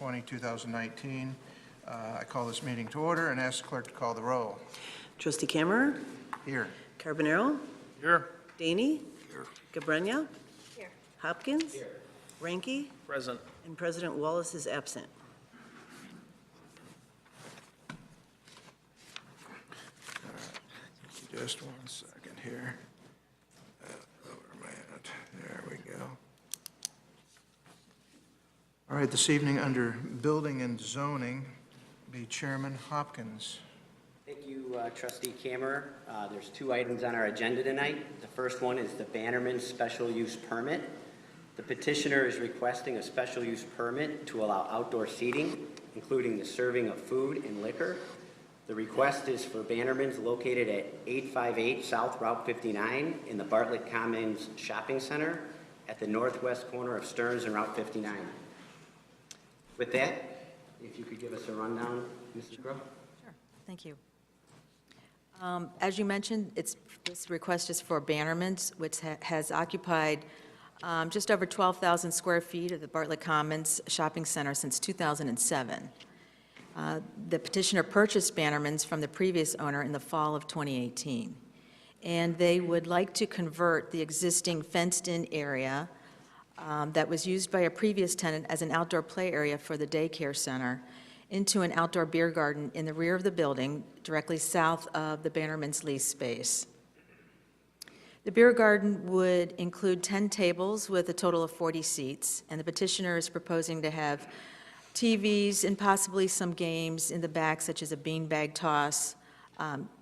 2019. I call this meeting to order and ask the clerk to call the roll. Trustee Kammerer? Here. Carbonaro? Here. Daney? Here. Gabrenya? Here. Hopkins? Here. Ranke? Present. And President Wallace is absent. Just one second here. Where am I at? There we go. All right, this evening under Building and Zoning, be Chairman Hopkins. Thank you, Trustee Kammerer. There's two items on our agenda tonight. The first one is the Bannerman Special Use Permit. The petitioner is requesting a special use permit to allow outdoor seating, including the serving of food and liquor. The request is for Bannerman's located at 858 South Route 59 in the Bartlett Commons Shopping Center at the northwest corner of Stearns and Route 59. With that, if you could give us a rundown, Mrs. Crowe. Sure, thank you. As you mentioned, this request is for Bannerman's, which has occupied just over 12,000 square feet of the Bartlett Commons Shopping Center since 2007. The petitioner purchased Bannerman's from the previous owner in the fall of 2018, and they would like to convert the existing fenced-in area that was used by a previous tenant as an outdoor play area for the daycare center into an outdoor beer garden in the rear of the building, directly south of the Bannerman's lease space. The beer garden would include 10 tables with a total of 40 seats, and the petitioner is proposing to have TVs and possibly some games in the back, such as a beanbag toss,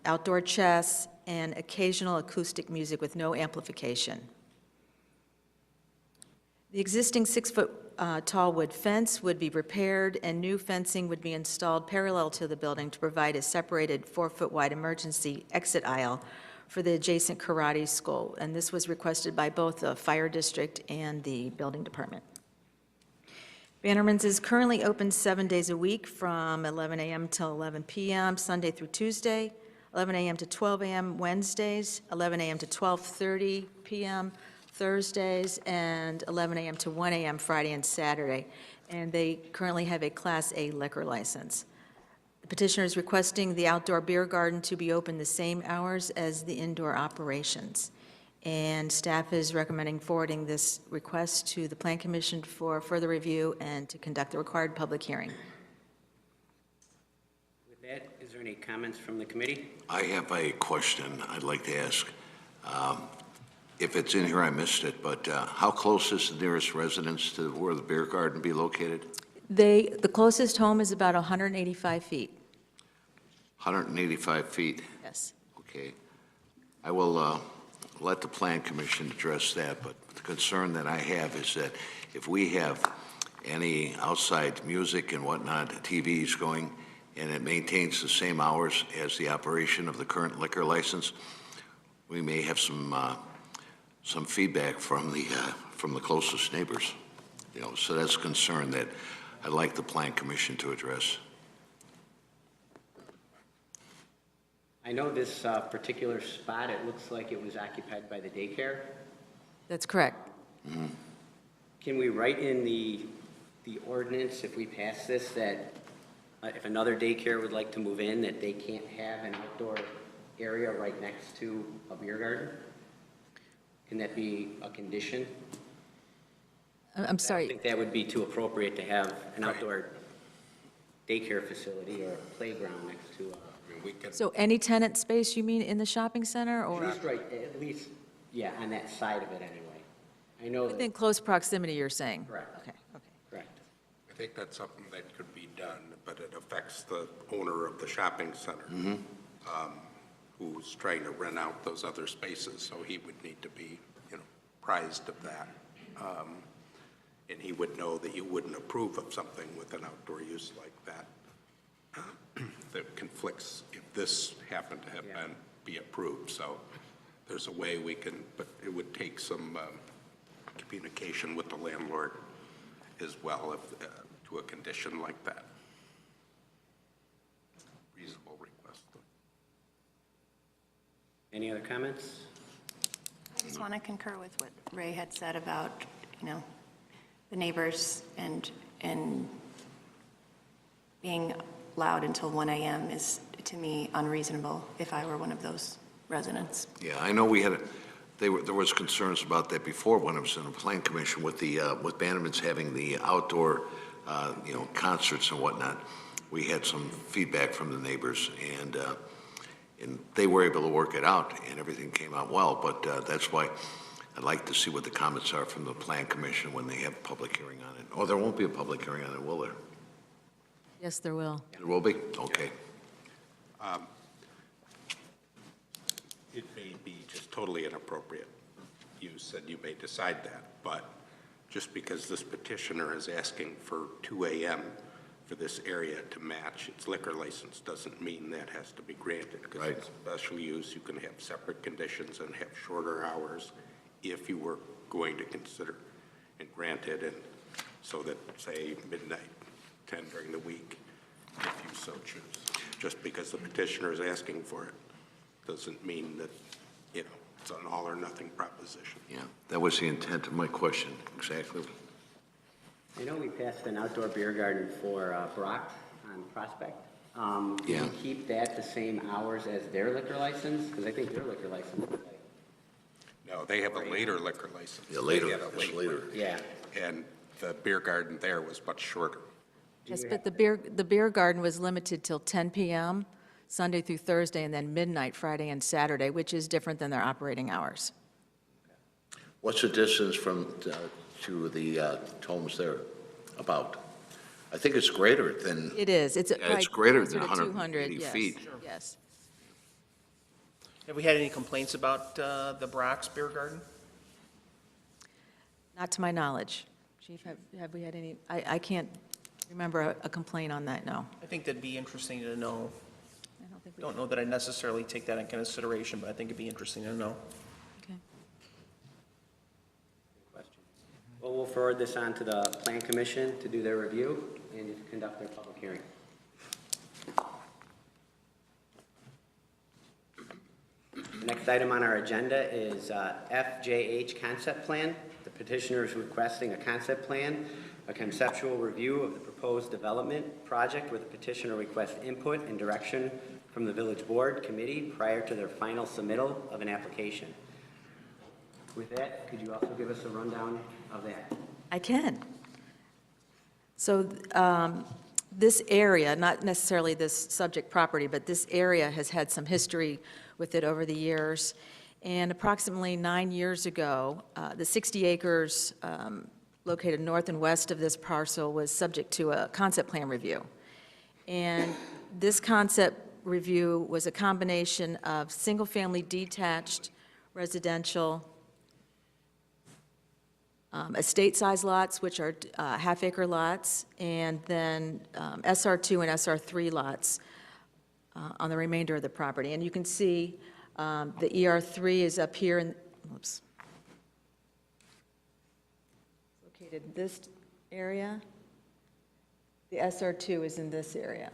outdoor chess, and occasional acoustic music with no amplification. The existing 6-foot tall wood fence would be repaired, and new fencing would be installed parallel to the building to provide a separated 4-foot wide emergency exit aisle for the adjacent karate school, and this was requested by both the fire district and the building department. Bannerman's is currently open 7 days a week from 11 a.m. till 11 p.m., Sunday through Tuesday, 11 a.m. to 12 a.m. Wednesdays, 11 a.m. to 12:30 p.m. Thursdays, and 11 a.m. to 1 a.m. Friday and Saturday. And they currently have a Class A liquor license. The petitioner is requesting the outdoor beer garden to be open the same hours as the indoor operations. And staff is recommending forwarding this request to the Plan Commission for further review and to conduct the required public hearing. With that, is there any comments from the committee? I have a question I'd like to ask. If it's in here, I missed it, but how close is the nearest residence to where the beer garden be located? The closest home is about 185 feet. 185 feet. Yes. Okay. I will let the Plan Commission address that, but the concern that I have is that if we have any outside music and whatnot, TVs going, and it maintains the same hours as the operation of the current liquor license, we may have some feedback from the closest neighbors. You know, so that's a concern that I'd like the Plan Commission to address. I know this particular spot, it looks like it was occupied by the daycare. That's correct. Mm-hmm. Can we write in the ordinance, if we pass this, that if another daycare would like to move in, that they can't have an outdoor area right next to a beer garden? Can that be a condition? I'm sorry. I think that would be too appropriate to have an outdoor daycare facility or a playground next to So any tenant space, you mean, in the shopping center, or? at least, yeah, on that side of it anyway. I know that, Within close proximity, you're saying? Correct. Okay, okay. correct. I think that's something that could be done, but it affects the owner of the shopping center, who's trying to rent out those other spaces, so he would need to be, apprised of that. And he would know that you wouldn't approve of something with an outdoor use like that that conflicts if this happened to have be approved. So there's a way we can, but it would take some communication with the landlord as well if, to a condition like that. Reasonable request. Any other comments? I just want to concur with what Ray had said about, the neighbors and being loud until 1 a.m. is, to me, unreasonable if I were one of those residents. Yeah, I know we had, there was concerns about that before when I was in the Plan Commission with with Bannerman's having the outdoor, concerts and whatnot. We had some feedback from the neighbors, and they were able to work it out, and everything came out well, but that's why I'd like to see what the comments are from the Plan Commission when they have a public hearing on it. Oh, there won't be a public hearing on it, will there? Yes, there will. There will be? Okay. It may be just totally inappropriate use, and you may decide that, but just because this petitioner is asking for 2 a.m. for this area to match its liquor license doesn't mean that has to be granted. Because Right. it's special use, you can have separate conditions and have shorter hours if you were going to consider and grant it, and so that, say, midnight, 10 during the week, if you so choose. Just because the petitioner is asking for it doesn't mean that, it's an all or nothing proposition. Yeah, that was the intent of my question, exactly. I know we passed an outdoor beer garden for Brock on Prospect. Yeah. Can we keep that the same hours as their liquor license? Because I think their liquor license is like, No, they have a later liquor license. Yeah, later, They had a it's late later. one. yeah. And the beer garden there was much shorter. Yes, but the beer garden was limited till 10 p.m., Sunday through Thursday, and then midnight Friday and Saturday, which is different than their operating hours. What's the distance from, to the homes there, about? I think it's greater than, It is. It's it's probably greater closer than to 180 yes, feet. Yes. Have we had any complaints about the Brock's Beer Garden? Not to my knowledge. Chief, have we had any, I can't remember a complaint on that, no. I think that'd be interesting to know. I don't think we, Don't know that I necessarily take that in consideration, but I think it'd be interesting to know. okay. Well, we'll forward this on to the Plan Commission to do their review and to conduct their public hearing. The next item on our agenda is FJH Concept Plan. The petitioner is requesting a concept plan, a conceptual review of the proposed development project where the petitioner requests input and direction from the village board committee prior to their final submittal of an application. With that, could you also give us a rundown of that? I can. So this area, not necessarily this subject property, but this area has had some history with it over the years. And approximately 9 years ago, the 60 acres located north and west of this parcel was subject to a concept plan review. And this concept review was a combination of single-family detached residential estate-size lots, which are half-acre lots, and then SR2 and SR3 lots on the remainder of the property. And you can see the ER3 is up here, and, oops, located in this area. The SR2 is in this area.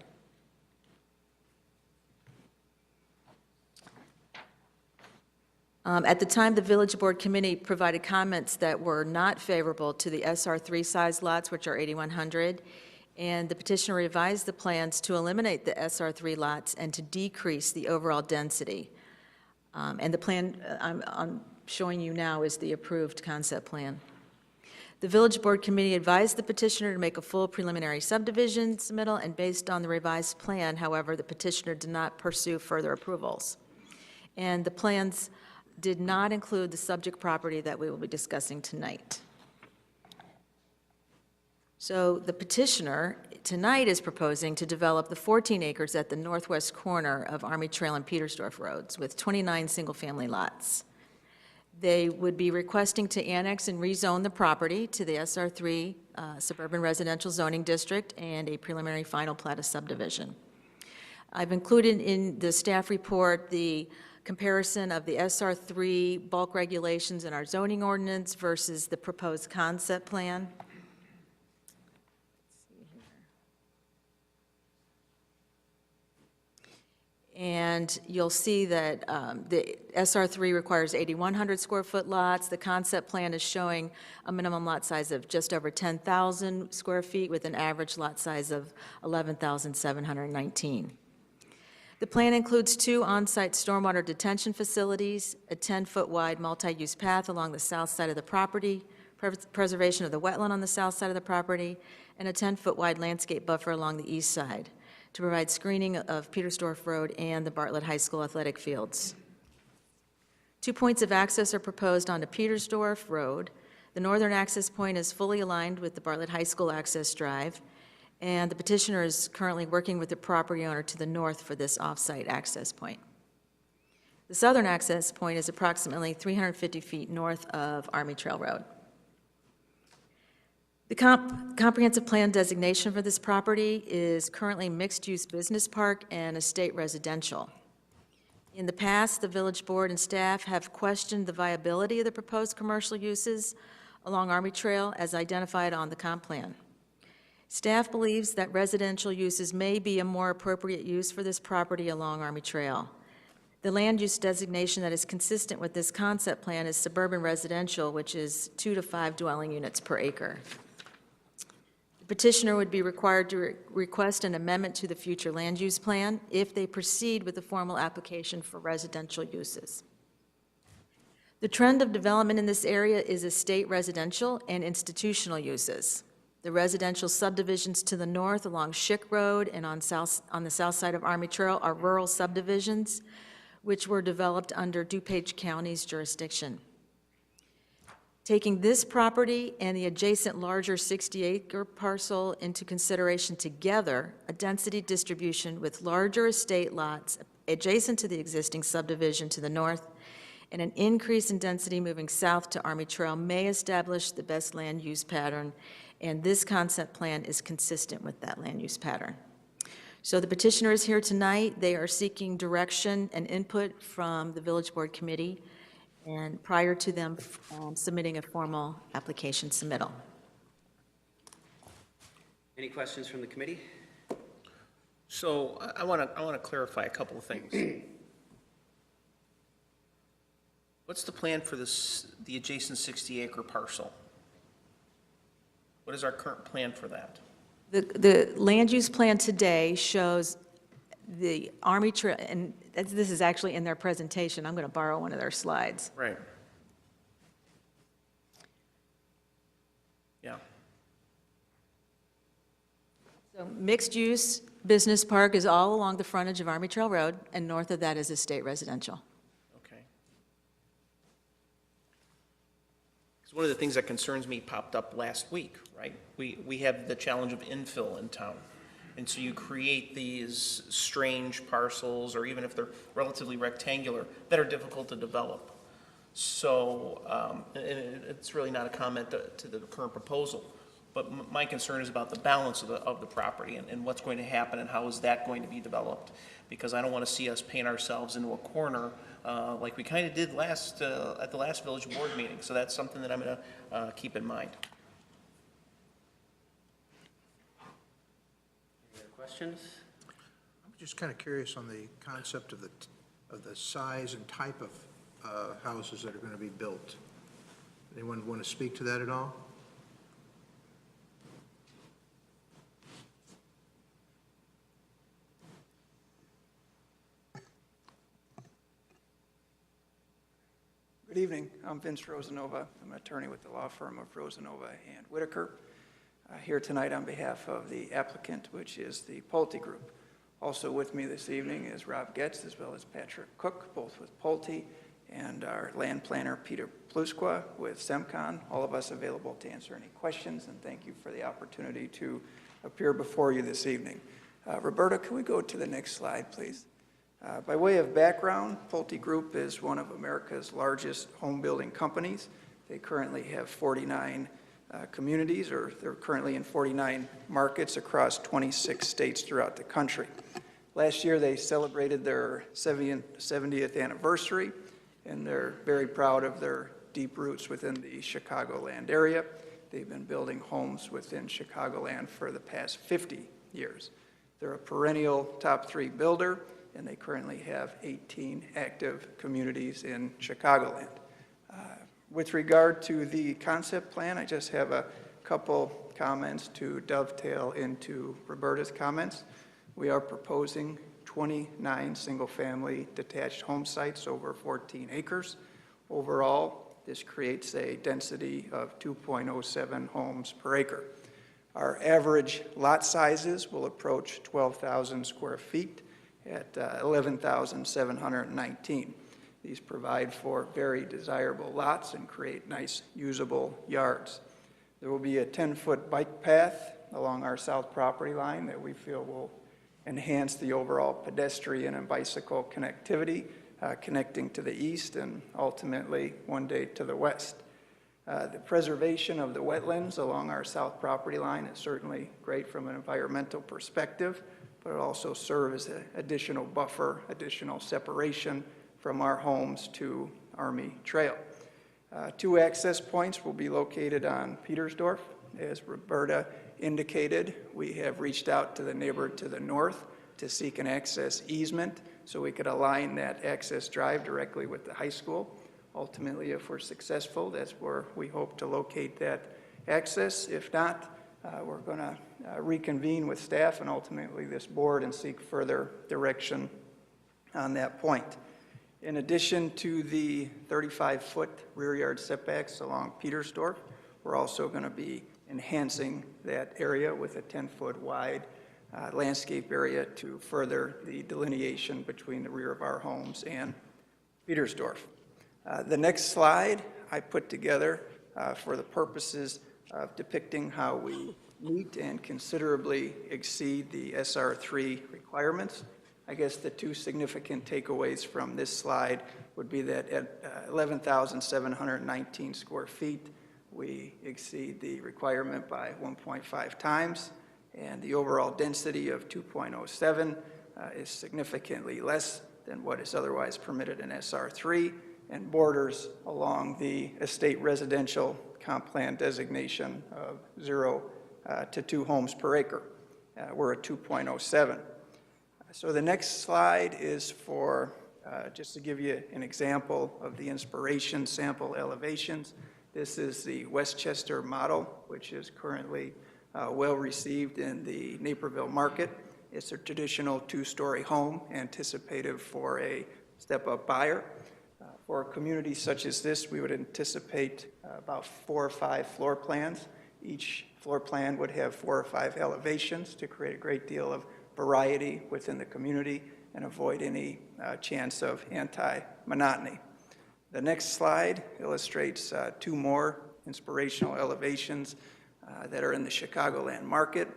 At the time, the Village Board Committee provided comments that were not favorable to the SR3 size lots, which are 8,100, and the petitioner revised the plans to eliminate the SR3 lots and to decrease the overall density. And the plan I'm showing you now is the approved concept plan. The Village Board Committee advised the petitioner to make a full preliminary subdivision submittal, and based on the revised plan, however, the petitioner did not pursue further approvals. And the plans did not include the subject property that we will be discussing tonight. So the petitioner tonight is proposing to develop the 14 acres at the northwest corner of Army Trail and Petersdorf Roads with 29 single-family lots. They would be requesting to annex and rezone the property to the SR3 Suburban Residential Zoning District and a preliminary final plat of subdivision. I've included in the staff report the comparison of the SR3 bulk regulations in our zoning ordinance versus the proposed concept plan. And you'll see that the SR3 requires 8,100 square foot lots. The concept plan is showing a minimum lot size of just over 10,000 square feet with an average lot size of 11,719. The plan includes 2 on-site stormwater detention facilities, a 10-foot wide multi-use path along the south side of the property, preservation of the wetland on the south side of the property, and a 10-foot wide landscape buffer along the east side to provide screening of Petersdorf Road and the Bartlett High School athletic fields. 2 points of access are proposed onto Petersdorf Road. The northern access point is fully aligned with the Bartlett High School access drive, and the petitioner is currently working with the property owner to the north for this off-site access point. The southern access point is approximately 350 feet north of Army Trail Road. The comprehensive plan designation for this property is currently mixed-use business park and estate residential. In the past, the village board and staff have questioned the viability of the proposed commercial uses along Army Trail as identified on the comp plan. Staff believes that residential uses may be a more appropriate use for this property along Army Trail. The land use designation that is consistent with this concept plan is suburban residential, which is 2 to 5 dwelling units per acre. The petitioner would be required to request an amendment to the future land use plan if they proceed with the formal application for residential uses. The trend of development in this area is estate residential and institutional uses. The residential subdivisions to the north along Schick Road and on the south side of Army Trail are rural subdivisions, which were developed under DuPage County's jurisdiction. Taking this property and the adjacent larger 60-acre parcel into consideration together, a density distribution with larger estate lots adjacent to the existing subdivision to the north, and an increase in density moving south to Army Trail may establish the best land use pattern, and this concept plan is consistent with that land use pattern. So the petitioner is here tonight. They are seeking direction and input from the Village Board Committee, and prior to them submitting a formal application submittal. Any questions from the committee? So I want to clarify a couple of things. What's the plan for the adjacent 60-acre parcel? What is our current plan for that? The land use plan today shows the Army Trail, and this is actually in their presentation. I'm going to borrow one of their slides. Right. Yeah. So mixed-use business park is all along the frontage of Army Trail Road, and north of that is estate residential. Okay. Because one of the things that concerns me popped up last week, right? We have the challenge of infill in town. And so you create these strange parcels, or even if they're relatively rectangular, that are difficult to develop. So and it's really not a comment to the current proposal, but my concern is about the balance of the property and what's going to happen and how is that going to be developed. Because I don't want to see us paint ourselves into a corner like we kind of did at the last village board meeting. So that's something that I'm going to keep in mind. Questions? I'm just kind of curious on the concept of the size and type of houses that are going to be built. Anyone want to speak to that at all? Good evening. I'm Vince Rosanova. I'm an attorney with the law firm of Rosanova and Whitaker. Here tonight on behalf of the applicant, which is the Pulte Group. Also with me this evening is Rob Getz, as well as Patrick Cook, both with Pulte, and our land planner, Peter Plusqua, with SEMCON, all of us available to answer any questions, and thank you for the opportunity to appear before you this evening. Roberta, can we go to the next slide, please? By way of background, Pulte Group is one of America's largest home building companies. They currently have 49 communities, or they're currently in 49 markets across 26 states throughout the country. Last year, they celebrated their 70th anniversary, and they're very proud of their deep roots within the Chicagoland area. They've been building homes within Chicagoland for the past 50 years. They're a perennial top 3 builder, and they currently have 18 active communities in Chicagoland. With regard to the concept plan, I just have a couple comments to dovetail into Roberta's comments. We are proposing 29 single-family detached home sites over 14 acres. Overall, this creates a density of 2.07 homes per acre. Our average lot sizes will approach 12,000 square feet at 11,719. These provide for very desirable lots and create nice usable yards. There will be a 10-foot bike path along our south property line that we feel will enhance the overall pedestrian and bicycle connectivity, connecting to the east and ultimately one day to the west. The preservation of the wetlands along our south property line is certainly great from an environmental perspective, but it also serves as an additional buffer, additional separation from our homes to Army Trail. 2 access points will be located on Petersdorf. As Roberta indicated, we have reached out to the neighbor to the north to seek an access easement so we could align that access drive directly with the high school. Ultimately, if we're successful, that's where we hope to locate that access. If not, we're going to reconvene with staff and ultimately this board and seek further direction on that point. In addition to the 35-foot rear yard setbacks along Petersdorf, we're also going to be enhancing that area with a 10-foot wide landscape area to further the delineation between the rear of our homes and Petersdorf. The next slide I put together for the purposes of depicting how we meet and considerably exceed the SR3 requirements. I guess the 2 significant takeaways from this slide would be that at 11,719 square feet, we exceed the requirement by 1.5 times, and the overall density of 2.07 is significantly less than what is otherwise permitted in SR3 and borders along the estate residential comp plan designation of 0 to 2 homes per acre. We're at 2.07. So the next slide is for, just to give you an example of the inspiration sample elevations. This is the Westchester model, which is currently well received in the Naperville market. It's a traditional 2-story home anticipated for a step-up buyer. For a community such as this, we would anticipate about 4 or 5 floor plans. Each floor plan would have 4 or 5 elevations to create a great deal of variety within the community and avoid any chance of anti-monotony. The next slide illustrates 2 more inspirational elevations that are in the Chicagoland market.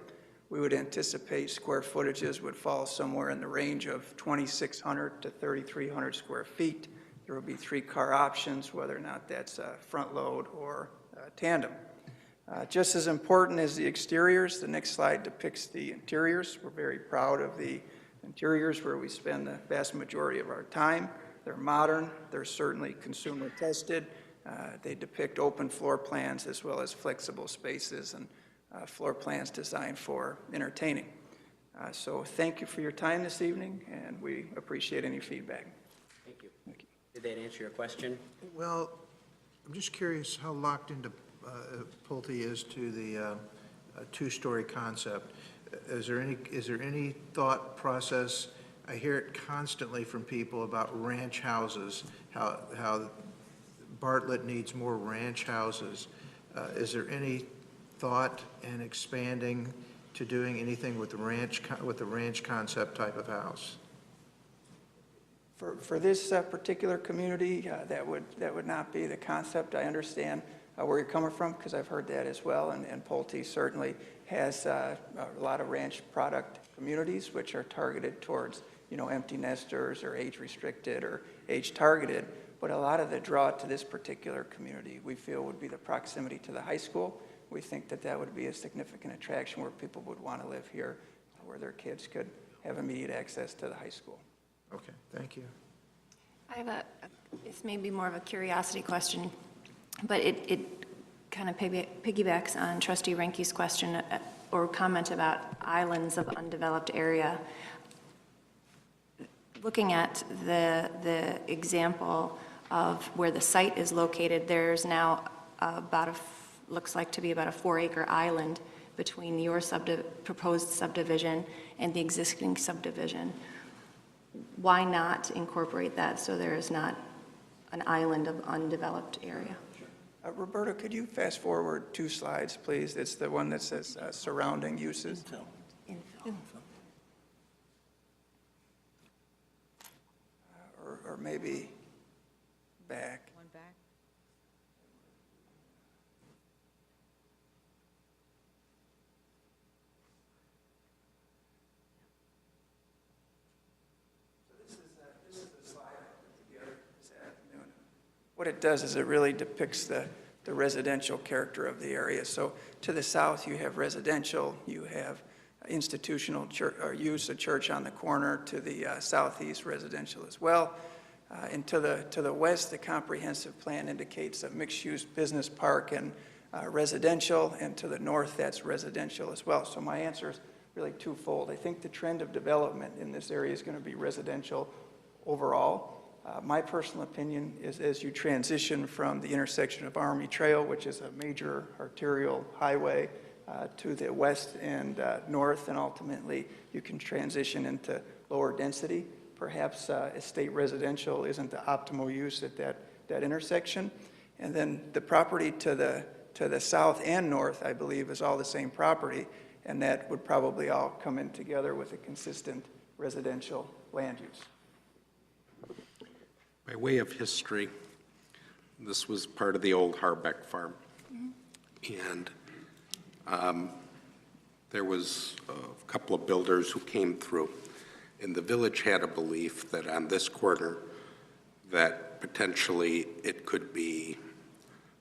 We would anticipate square footages would fall somewhere in the range of 2,600 to 3,300 square feet. There will be 3-car options, whether or not that's front load or tandem. Just as important as the exteriors, the next slide depicts the interiors. We're very proud of the interiors where we spend the vast majority of our time. They're modern, they're certainly consumer tested. They depict open floor plans as well as flexible spaces and floor plans designed for entertaining. So thank you for your time this evening, and we appreciate any feedback. Thank you. Did that answer your question? Well, I'm just curious how locked into Pulte is to the 2-story concept. Is there any thought process? I hear it constantly from people about ranch houses, how Bartlett needs more ranch houses. Is there any thought in expanding to doing anything with the ranch concept type of house? For this particular community, that would not be the concept. I understand where you're coming from, because I've heard that as well, and Pulte certainly has a lot of ranch product communities which are targeted towards, empty nesters or age-restricted or age-targeted, but a lot of the draw to this particular community we feel would be the proximity to the high school. We think that would be a significant attraction where people would want to live here, where their kids could have immediate access to the high school. Okay, thank you. I have this may be more of a curiosity question, but it kind of piggybacks on Trustee Renke's question or comment about islands of undeveloped area. looking at the example of where the site is located, there's now looks like to be about a 4-acre island between your proposed subdivision and the existing subdivision. Why not incorporate that so there is not an island of undeveloped area? Roberta, could you fast forward 2 slides, please? It's the one that says surrounding uses. Infill. Or maybe back. One back. What it does is it really depicts the residential character of the area. So to the south, you have residential, you have institutional church, or use, a church on the corner. To the southeast, residential as well. And to the west, the comprehensive plan indicates a mixed-use business park and residential, and to the north, that's residential as well. So my answer is really twofold. I think the trend of development in this area is going to be residential overall. My personal opinion is as you transition from the intersection of Army Trail, which is a major arterial highway, to the west and north, and ultimately you can transition into lower density. Perhaps estate residential isn't the optimal use at that intersection. And then the property to the south and north, I believe, is all the same property, and that would probably all come in together with a consistent residential land use. By way of history, this was part of the old Harbecke farm. And there was a couple of builders who came through, and the village had a belief that on this corner that potentially it could be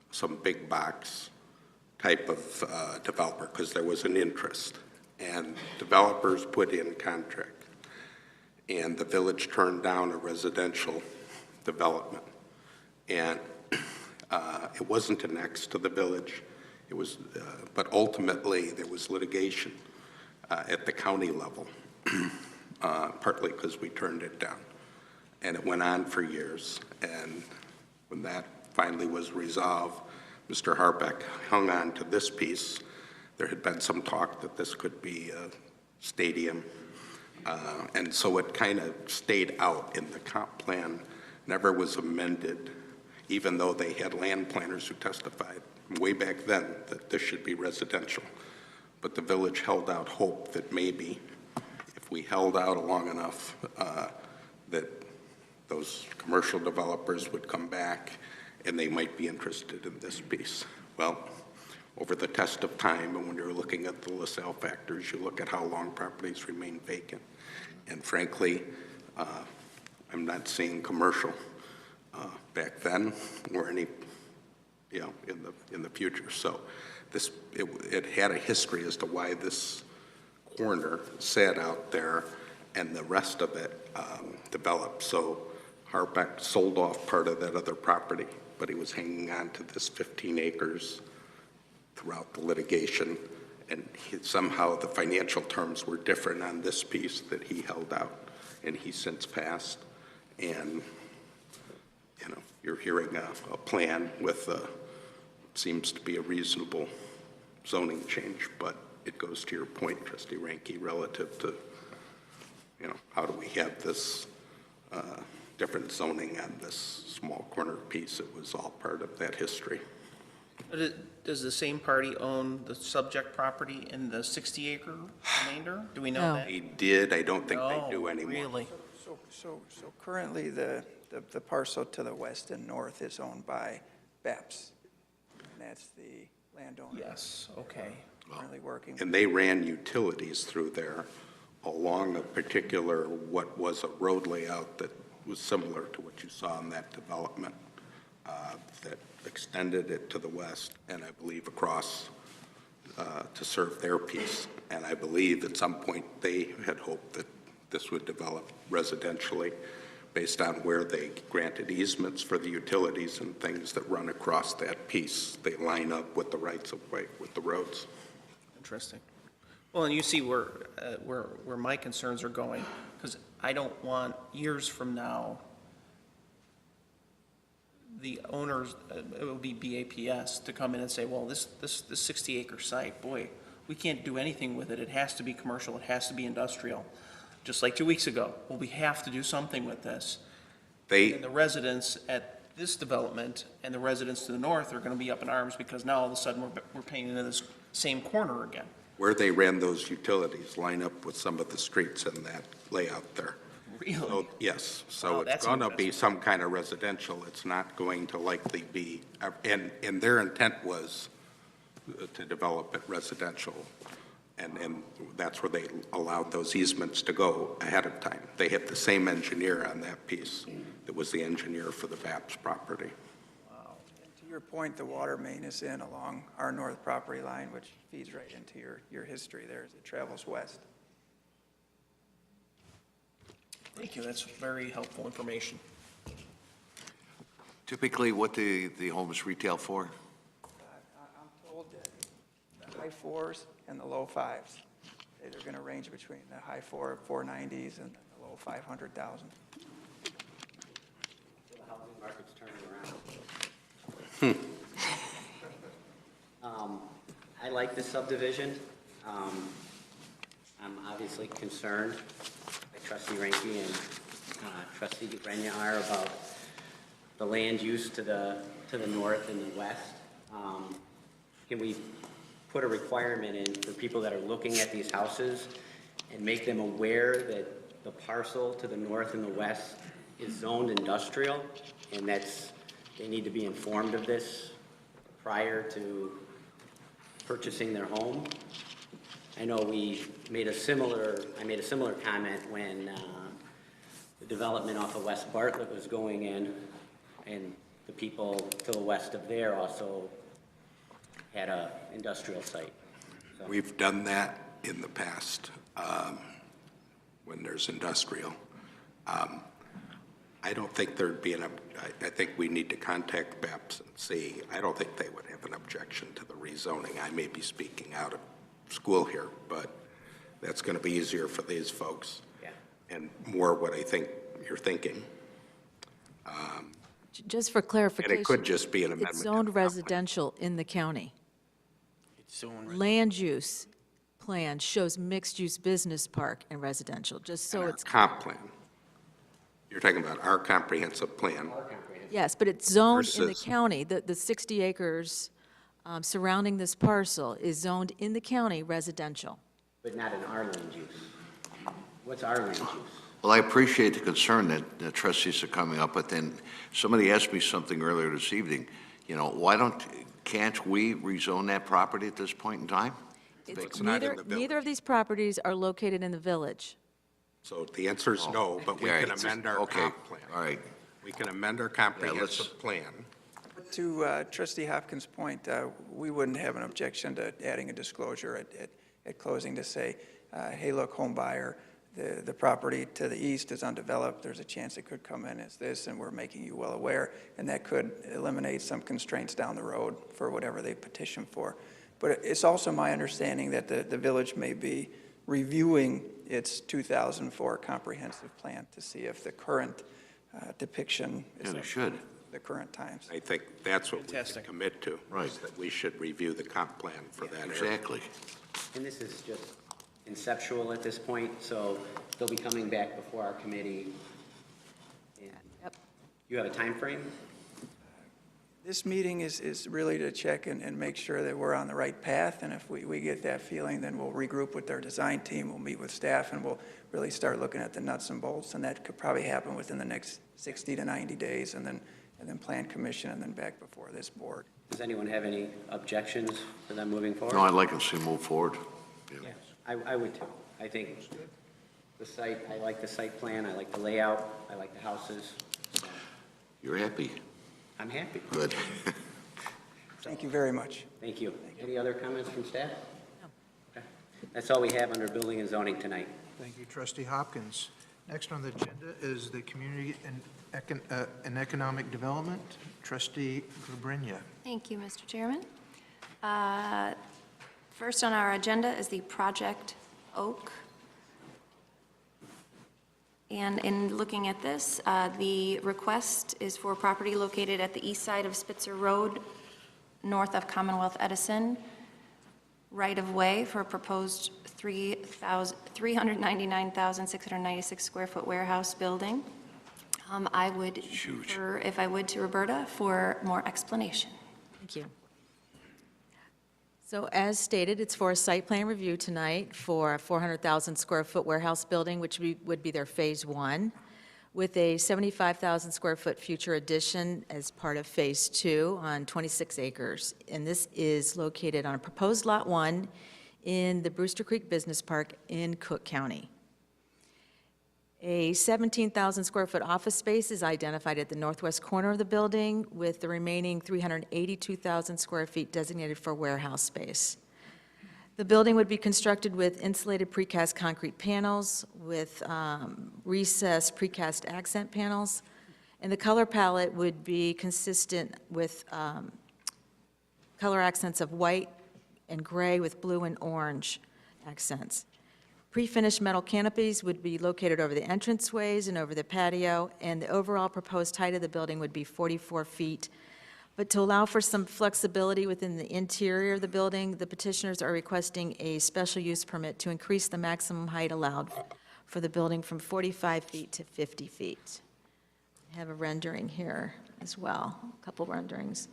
some big box type of developer, because there was an interest. And developers put in contract, and the village turned down a residential development. And it wasn't annexed to the village. It was, but ultimately there was litigation at the county level, partly because we turned it down. And it went on for years. And when that finally was resolved, Mr. Harbecke hung on to this piece. There had been some talk that this could be a stadium. And so it kind of stayed out in the comp plan, never was amended, even though they had land planners who testified way back then that this should be residential. But the village held out hope that maybe if we held out long enough, that those commercial developers would come back and they might be interested in this piece. Well, over the test of time, and when you're looking at the LaSalle factors, you look at how long properties remain vacant. And frankly, I'm not seeing commercial back then or any, in the future. So it had a history as to why this corner sat out there and the rest of it developed. So Harbecke sold off part of that other property, but he was hanging on to this 15 acres throughout the litigation, and somehow the financial terms were different on this piece that he held out, and he's since passed. And you're hearing a plan with seems to be a reasonable zoning change, but it goes to your point, Trustee Ranke, relative to how do we have this different zoning on this small corner piece. It was all part of that history. Does the same party own the subject property in the 60-acre remainder? Do we know No. that? They did. I don't think they do anymore. Really? So currently, the parcel to the west and north is owned by BAPS, and that's the landowner. Yes, okay. Currently working. And they ran utilities through there along a particular, what was a road layout that was similar to what you saw in that development, that extended it to the west and I believe across to serve their piece. And I believe at some point they had hoped that this would develop residentially based on where they granted easements for the utilities and things that run across that piece. They line up with the rights of way, with the roads. Interesting. Well, and you see where my concerns are going, because I don't want years from now, the owners, it will be BAPS, to come in and say, well, this 60-acre site, boy, we can't do anything with it. It has to be commercial, it has to be industrial. Just like 2 weeks ago, well, we have to do something with this. And the residents at this development and the residents to the north are going to be up in arms because now all of a sudden we're paying into this same corner again. Where they ran those utilities line up with some of the streets in that layout there. Really? So, yes, Wow, so it's that's going to be interesting. some kind of residential. It's not going to likely be, and their intent was to develop it residential. And that's where they allowed those easements to go ahead of time. They had the same engineer on that piece that was the engineer for the VAPS property. To your point, the water main is in along our north property line, which feeds right into your history there as it travels west. Thank you, that's very helpful information. Typically, what the homes retail for? I'm told that the high fours and the low fives, they're going to range between the high 490s and the low 500,000. The housing market's turning around. I like this subdivision. I'm obviously concerned, like Trustee Ranky and Trustee Grenia are, about the land use to the north and the west. Can we put a requirement in for people that are looking at these houses and make them aware that the parcel to the north and the west is zoned industrial, and they need to be informed of this prior to purchasing their home? I know I made a similar comment when the development off of West Bartlett was going in, and the people to the west of there also had a industrial site. So, We've done that in the past when there's industrial. I don't think there'd be I think we need to contact BEPS and see. I don't think they would have an objection to the rezoning. I may be speaking out of school here, but that's going to be easier for these folks. yeah. And more what I think you're thinking. Just for clarification. And it could just be an amendment. It's to the zoned comp plan. residential in the county. Land use plan shows mixed-use business park and residential, just so And our it's, comp plan. You're talking about our comprehensive plan. yes, but it's zoned in the Versus- county. The 60 acres surrounding this parcel is zoned in the county residential. But not in our land use. What's our land use? Well, I appreciate the concern that the trustees are coming up, but then somebody asked me something earlier this evening. You know, can't we rezone that property at this point in time? It's not in the village. Neither of these properties are located in the village. So the answer is no, but we Yeah, can it's- amend our okay, comp plan. all right. We can amend our comprehensive plan. To Trustee Hopkins' point, we wouldn't have an objection to adding a disclosure at closing to say, hey, look, home buyer, the property to the east is undeveloped, there's a chance it could come in as this, and we're making you well aware, and that could eliminate some constraints down the road for whatever they petition for. But it's also my understanding that the village may be reviewing its 2004 comprehensive plan to see if the current depiction is Yeah, they of should. the current times. I think that's what we can Fantastic. commit to. Right. is That we should review the comp plan for that area. Exactly. And this is just conceptual at this point, so they'll be coming back before our committee. And Yep. you have a time frame? This meeting is really to check and make sure that we're on the right path, and if we get that feeling, then we'll regroup with our design team, we'll meet with staff, and we'll really start looking at the nuts and bolts, and that could probably happen within the next 60 to 90 days, and then plan commission, and then back before this board. Does anyone have any objections to them moving forward? No, I'd like to see them move forward. Yeah, I would too. I think the site, I like the site plan, I like the layout, I like the houses. You're happy? I'm happy. Good. Thank you very much. Thank you. Any other comments from staff? Okay. That's all we have under building and zoning tonight. Thank you, Trustee Hopkins. Next on the agenda is the Community and Economic Development. Trustee Grubrina. Thank you, Mr. Chairman. First on our agenda is the Project Oak. And in looking at this, the request is for property located at the east side of Spitzer Road, north of Commonwealth Edison, right-of-way for a proposed 399,696 square foot warehouse building. I would defer, if I would, to Roberta for more explanation. Thank you. So as stated, it's for a site plan review tonight for a 400,000 square foot warehouse building, which would be their phase one, with a 75,000 square foot future addition as part of phase two on 26 acres. And this is located on a proposed lot 1 in the Brewster Creek Business Park in Cook County. A 17,000 square foot office space is identified at the northwest corner of the building, with the remaining 382,000 square feet designated for warehouse space. The building would be constructed with insulated precast concrete panels with recessed precast accent panels, and the color palette would be consistent with color accents of white and gray with blue and orange accents. Pre-finished metal canopies would be located over the entranceways and over the patio, and the overall proposed height of the building would be 44 feet. But to allow for some flexibility within the interior of the building, the petitioners are requesting a special use permit to increase the maximum height allowed for the building from 45 feet to 50 feet. I have a rendering here as well, a couple renderings.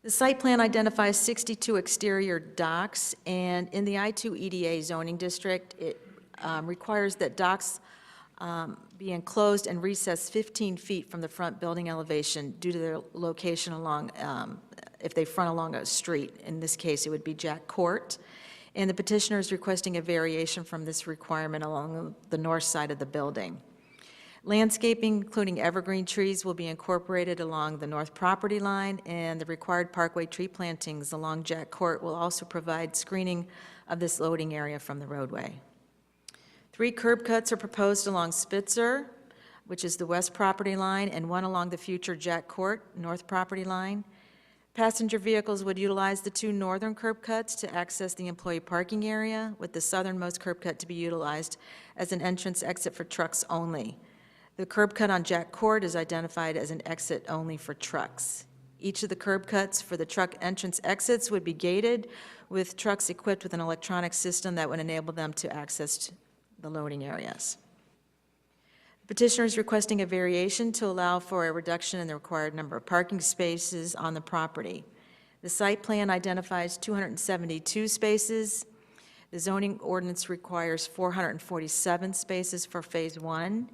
The site plan identifies 62 exterior docks, and in the I-2 EDA zoning district, it requires that docks be enclosed and recessed 15 feet from the front building elevation due to their location along, if they front along a street. In this case, it would be Jack Court. And the petitioner is requesting a variation from this requirement along the north side of the building. Landscaping, including evergreen trees, will be incorporated along the north property line, and the required parkway tree plantings along Jack Court will also provide screening of this loading area from the roadway. 3 curb cuts are proposed along Spitzer, which is the west property line, and 1 along the future Jack Court, north property line. Passenger vehicles would utilize the 2 northern curb cuts to access the employee parking area, with the southernmost curb cut to be utilized as an entrance exit for trucks only. The curb cut on Jack Court is identified as an exit only for trucks. Each of the curb cuts for the truck entrance exits would be gated, with trucks equipped with an electronic system that would enable them to access the loading areas. The petitioner is requesting a variation to allow for a reduction in the required number of parking spaces on the property. The site plan identifies 272 spaces. The zoning ordinance requires 447 spaces for phase 1.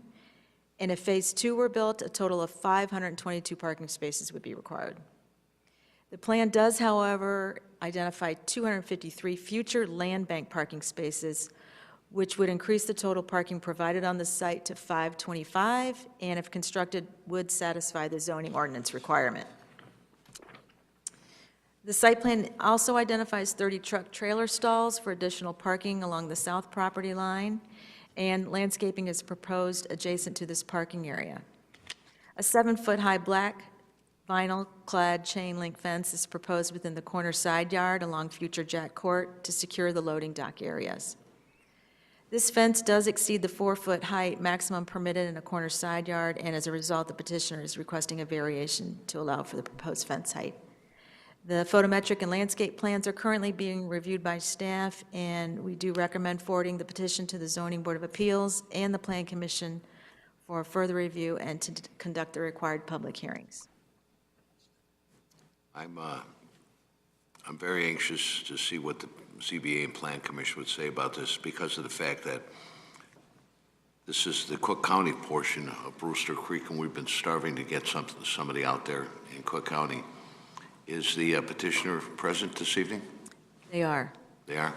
And if phase 2 were built, a total of 522 parking spaces would be required. The plan does, however, identify 253 future land bank parking spaces, which would increase the total parking provided on the site to 525, and if constructed, would satisfy the zoning ordinance requirement. The site plan also identifies 30 truck trailer stalls for additional parking along the south property line, and landscaping is proposed adjacent to this parking area. A 7-foot-high black vinyl-clad chain-link fence is proposed within the corner side yard along future Jack Court to secure the loading dock areas. This fence does exceed the 4-foot height maximum permitted in a corner side yard, and as a result, the petitioner is requesting a variation to allow for the proposed fence height. The photometric and landscape plans are currently being reviewed by staff, and we do recommend forwarding the petition to the Zoning Board of Appeals and the Plan Commission for further review and to conduct the required public hearings. I'm very anxious to see what the ZBA and Plan Commission would say about this, because of the fact that this is the Cook County portion of Brewster Creek, and we've been starving to get somebody out there in Cook County. Is the petitioner present this evening? They are. They are?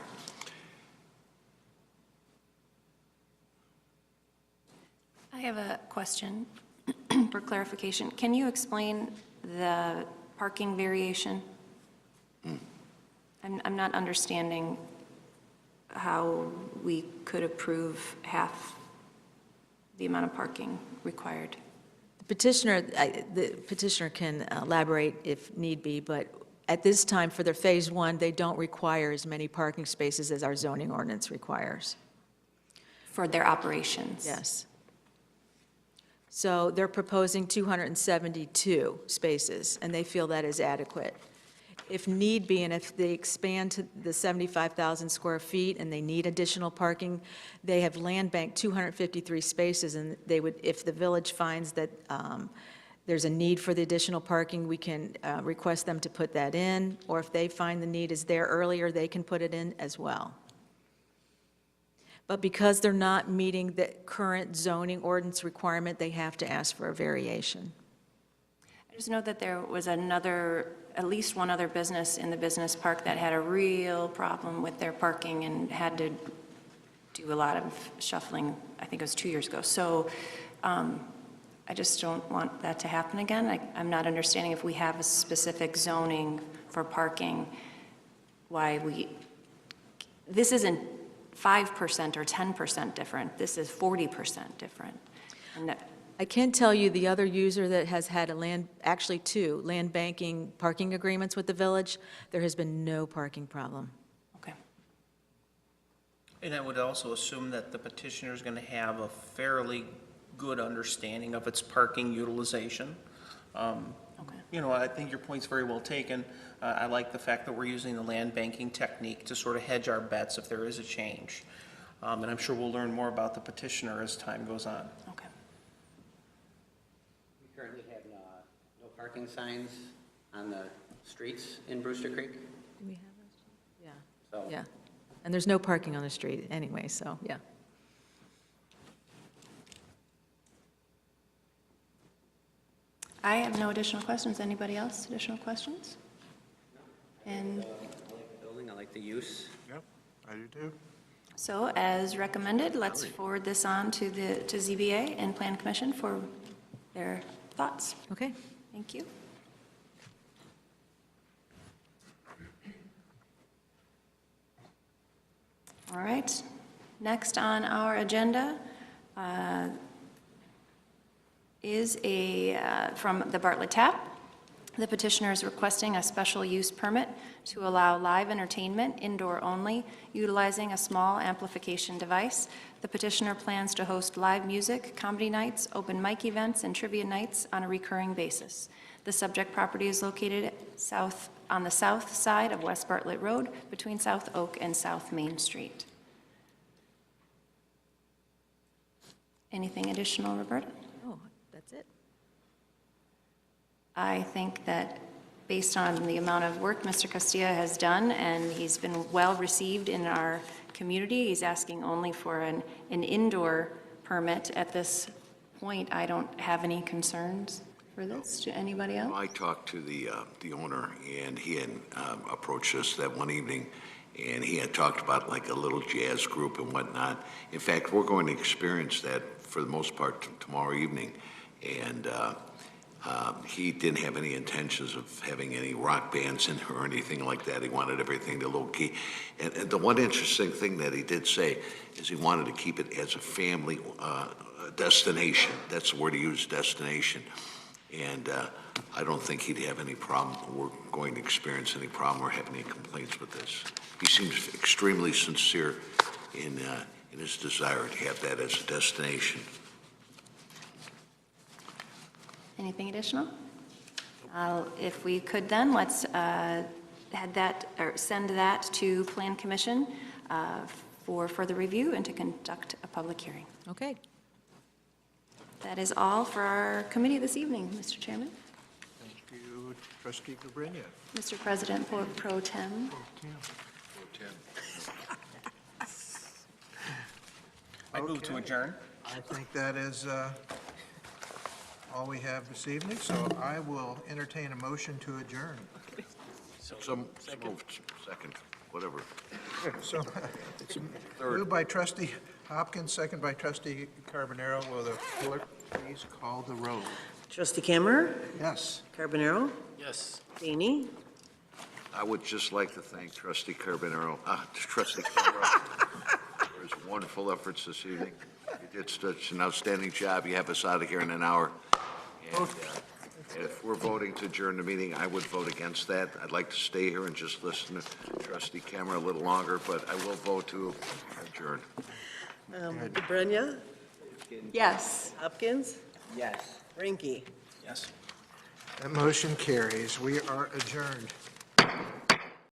I have a question for clarification. Can you explain the parking variation? I'm not understanding how we could approve half the amount of parking required. The petitioner can elaborate if need be, but At this time, for their Phase 1, they don't require as many parking spaces as our zoning ordinance requires. For their operations? Yes. So they're proposing 272 spaces, and they feel that is adequate. If need be, and if they expand to the 75,000 square feet and they need additional parking, they have land banked 253 spaces, and they would, if the village finds that there's a need for the additional parking, we can request them to put that in, or if they find the need is there earlier, they can put it in as well. But because they're not meeting the current zoning ordinance requirement, they have to ask for a variation. I just know that there was at least one other business in the business park that had a real problem with their parking and had to do a lot of shuffling, I think it was 2 years ago. So I just don't want that to happen again. I'm not understanding if we have a specific zoning for parking, this isn't 5% or 10% different, this is 40% different. And I can tell you the other user that has had actually two land banking parking agreements with the village, there has been no parking problem. Okay. And I would also assume that the petitioner is going to have a fairly good understanding of its parking utilization. You know, I think your point's very well taken. I like the fact that we're using the land banking technique to sort of hedge our bets if there is a change. And I'm sure we'll learn more about the petitioner as time goes on. Okay. We currently have no parking signs on the streets in Brewster Creek. Do we have those? Yeah. So Yeah. And there's no parking on the street anyway, so, yeah. I have no additional questions. Anybody else, additional questions? And I like the building, I like the use. Yep, I do too. so, as recommended, let's forward this on to ZBA and Plan Commission for their thoughts. Okay. Thank you. All right, next on our agenda is from the Bartlett Tap. The petitioner is requesting a special use permit to allow live entertainment indoor only, utilizing a small amplification device. The petitioner plans to host live music, comedy nights, open mic events, and trivia nights on a recurring basis. The subject property is located on the south side of West Bartlett Road, between South Oak and South Main Street. Anything additional, Roberta? Oh, that's it. I think that based on the amount of work Mr. Castilla has done, and he's been well received in our community, he's asking only for an indoor permit at this point. I don't have any concerns for this. Do anybody else? I talked to the owner, and he had approached us that one evening, and he had talked about like a little jazz group and whatnot. In fact, we're going to experience that for the most part tomorrow evening, and he didn't have any intentions of having any rock bands in or anything like that. He wanted everything to low-key. And the one interesting thing that he did say is he wanted to keep it as a family destination. That's the word he used, destination. And I don't think he'd have any problem, we're going to experience any problem or have any complaints with this. He seems extremely sincere in his desire to have that as a destination. Anything additional? If we could then, let's send that to Plan Commission for further review and to conduct a public hearing. Okay. That is all for our committee this evening, Mr. Chairman. Thank you, Trustee Gabrinia. Mr. President Pro Tem. I move to Okay. adjourn. I think that is all we have this evening, so I will entertain a motion to adjourn. Some moved, second, whatever. So, it's moved by Trustee Hopkins, second by Trustee Carbonaro. Will the clerk please call the roll? Trustee Cameron, Yes. Carbonaro, Yes. Daney, I would just like to thank Trustee Trustee Carbonaro for his wonderful efforts this evening. You did such an outstanding job. You have us out of here in an hour. And If we're voting to adjourn the meeting, I would vote against that. I'd like to stay here and just listen to Trustee Cameron a little longer, but I will vote to adjourn. DeBrenya, Yes. Hopkins, Yes. Ranky. Yes. That motion carries. We are adjourned.